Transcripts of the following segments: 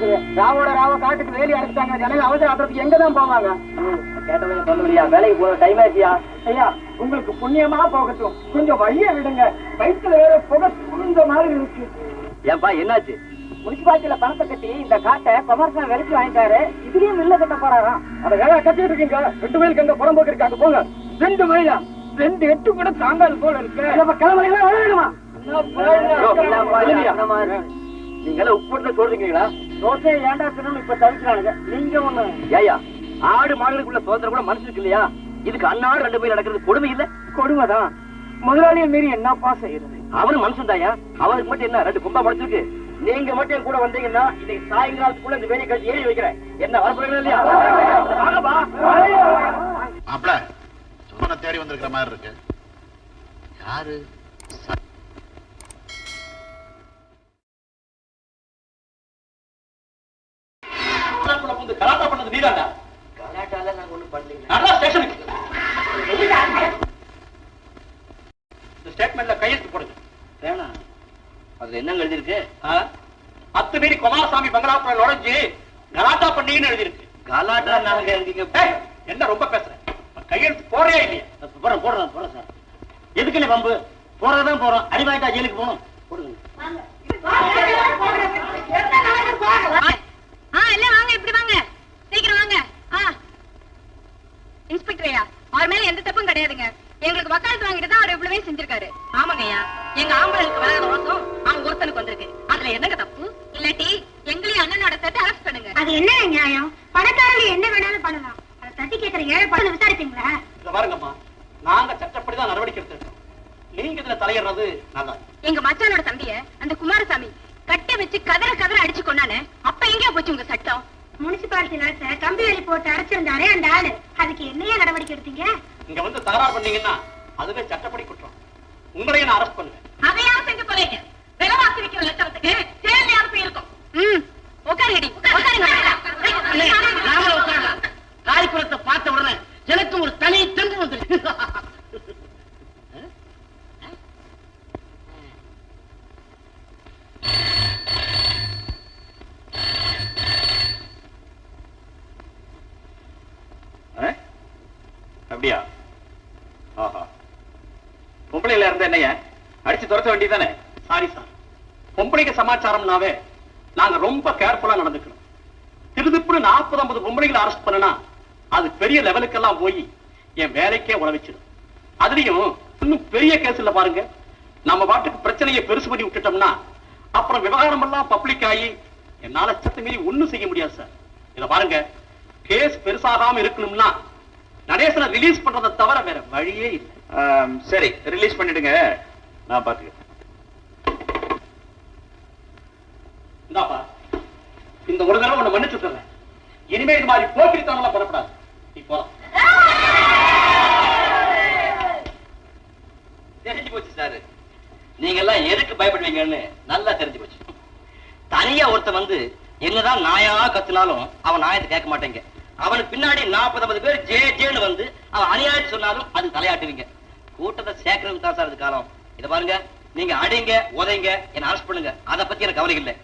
நடக்குது. ராவோட ராவ காட்டுக்கு வேலி அடைச்சிட்டாங்க. ஜனங்க அவசர ஆத்திரத்துக்கு எங்கதான் போவாங்க? கேட்டவங்க சொல்ல முடியா, வேலைக்கு போற டைம் ஆச்சியா. ஐயா, உங்களுக்கு புண்ணியமா போகட்டும், கொஞ்சம் வழிய விடுங்க. வயிற்றுல வேற புகை சுருந்த மாதிரி இருக்கு. ஏன்பா என்னாச்சு? முனிசிபாலிட்டியில பணத்தை கட்டி இந்த காட்டை கமர்ஷியல் விலைக்கு வாங்கிட்டாரு. இதுலயும் மில்ல கட்ட போறாராம். அதை வேலை கட்டிட்டு இருக்கீங்க. 2 மைலுக்கு அங்க புறம்போக்கு இருக்காங்க, போங்க. 2 மைலா? 2 8 கூட தாங்காது போல இருக்கு. கிளம்புறீங்களா வேணுமா? நீங்க உப்பு சொல்றீங்களா? தோசை ஏண்டா தின்னு இப்ப தவிக்கிறானுங்க. நீங்க ஒண்ணு ஏயா, ஆடு மாடுகளுக்குள்ள சுதந்திரம் கூட மனுஷனுக்கு இல்லையா? இதுக்கு அன்னாடு 2 மைல் நடக்கிறது கொடுமை இல்ல? கொடுமைதான். முதலாளியை மீறி என்னப்பா செய்யறது? அவனு மனுஷன் தாயா. அவனுக்கு மட்டும் என்ன 2 கும்பா முடிச்சிருக்கு? நீங்க மட்டும் என் கூட வந்தீங்கன்னா இன்னைக்கு சாயங்காலத்துக்குள்ள இந்த வேலையை கழிச்சு ஏறி வைக்கிறேன். என்ன வர சொல்றீங்க இல்லையா? மாப்பிள சுமனை தேடி வந்திருக்கிற மாதிரி இருக்கு. யாரு? கலாட்டா பண்ணது நீதாண்டா? கலாட்டால நாங்க ஒண்ணும் பண்ணலீங்க. நல்லா ஸ்டேஷனுக்கு இந்த ஸ்டேட்மெண்ட்ல கையெழுத்து போடுங்க. வேணாம். அதுல என்ன எழுதிருக்கு? அத்துமீறி குமாரசாமி பங்களாப்புல நுழைஞ்சு கலாட்டா பண்ணீங்கன்னு எழுதிருக்கு. கலாட்டா நாங்க எழுதிங்க. என்ன ரொம்ப பேசுறேன்? கையெழுத்து போறியா இல்லையா? போடுறேன் சார். எதுக்குன்னு பம்பு? போறதான் போறோம். அடிவாயிட்டா ஜெயிலுக்கு போகணும். போடுங்க. எல்லாம் வாங்க, இப்படி வாங்க, சீக்கிரம் வாங்க. இன்ஸ்பெக்டரையா, அவர் மேல எந்த தப்பும் கிடையாதுங்க. எங்களுக்கு வக்காலத்து வாங்கிட்டு தான் அவர் இவ்வளவே செஞ்சிருக்காரு. ஆமாங்கய்யா, எங்க ஆம்பளுக்கு வராத மோசம் அவன் ஒருத்தனுக்கு வந்திருக்கு. அதுல என்னங்க தப்பு? இல்லாட்டி எங்களையும் அண்ணனோட சேர்த்து அரெஸ்ட் பண்ணுங்க. அது என்ன நியாயம்? பணக்காரங்க என்ன வேணாலும் பண்ணலாம். அதை தட்டி கேட்கிற ஏழை பணம் விசாரிப்பீங்களா? இத பாருங்கம்மா, நாங்க சட்டப்படிதான் நடவடிக்கை எடுத்திருக்கோம். நீங்க இதுல தலையிடுறது நல்லா. எங்க மச்சானோட தம்பிய அந்த குமாரசாமி கட்டை வச்சு கதற கதற அடிச்சு கொண்டானே, அப்ப எங்கேயா போச்சு உங்க சட்டம்? முனிசிபாலிட்டியில கம்பி வேலி போட்டு அடைச்சிருந்தாரே அந்த ஆளு, அதுக்கு என்னையா நடவடிக்கை எடுத்தீங்க? இங்க வந்து தகராறு பண்ணீங்கன்னா அதுவே சட்டப்படி குற்றம். உங்களையும் நான் அரெஸ்ட் பண்ணுவேன். அதையாவது செஞ்சு போறீங்க. விலைவாசி விக்கிற லட்சத்துக்கு சேர்ந்து போய் இருக்கும். உட்காருங்கடி, உட்காருங்க. காய்குளத்தை பார்த்த உடனே எனக்கு ஒரு தனி தெம்பு வந்துருக்கு. அப்படியா? ஆஹா, பொம்பளையில இருந்த என்னைய அடிச்சு துரத்த வேண்டியதானே? சாரி சார், பொம்பளைக்கு சமாச்சாரம்னாவே நாங்க ரொம்ப கேர்ஃபுல்லா நடந்துக்கணும். திருதுப்புன்னு 40-50 பொம்பளைகளை அரெஸ்ட் பண்ணனா அது பெரிய லெவலுக்கெல்லாம் போய் என் வேலைக்கே உழவிச்சிடும். அதுலயும் இன்னும் பெரிய கேஸ் இல்ல பாருங்க. நம்ம பாட்டுக்கு பிரச்சனையை பெருசு பண்ணி விட்டுட்டோம்னா அப்புறம் விவகாரம் எல்லாம் பப்ளிக் ஆகி என்னால சத்த மீறி ஒண்ணும் செய்ய முடியாது சார். இத பாருங்க, கேஸ் பெருசாகாம இருக்கணும்னா நடேசனை ரிலீஸ் பண்றதை தவிர வேற வழியே இல்லை. சரி, ரிலீஸ் பண்ணிடுங்க, நான் பாத்துக்கிறேன். இந்தாப்பா, இந்த ஒரு தடவை உன்னை மன்னிச்சு விட்டுறேன். இனிமே இது மாதிரி போக்கிரித்தனம்லாம் பண்ணக்கூடாது. நீ போலாம். தெரிஞ்சு போச்சு சார். நீங்க எல்லாம் எதுக்கு பயப்படுவீங்கன்னு நல்லா தெரிஞ்சு போச்சு. தனியா ஒருத்த வந்து என்னதான் நாயா கத்துனாலும் அவன் நாயத்தை கேட்க மாட்டேங்க. அவனுக்கு பின்னாடி 40-50 பேர் ஜே ஜேன்னு வந்து அவன் அநியாயம் சொன்னாலும் அது தலையாட்டுவீங்க. கூட்டத்தை சேர்க்கறதுக்கு தான் சார் இது காலம். இத பாருங்க, நீங்க அடிங்க உதைங்க என்ன அரெஸ்ட் பண்ணுங்க, அதை பத்தி எனக்கு கவலை இல்லை.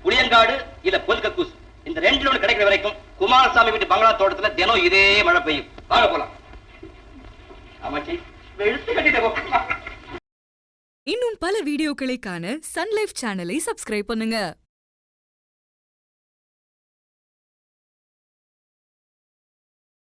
புளியங்காடு இல்ல பொல்கக்கூஸ் இந்த 2ல ஒன்று கிடைக்கிற வரைக்கும் குமாரசாமி வீட்டு பங்களா தோட்டத்துல தினம் இதே மழை பெய்யும். வாங்க போலாம். ஆமாச்சி, வெளுத்து கட்டிட்டு. இன்னும் பல வீடியோக்களை காண சன் லைஃப் சேனலை சப்ஸ்கிரைப் பண்ணுங்க.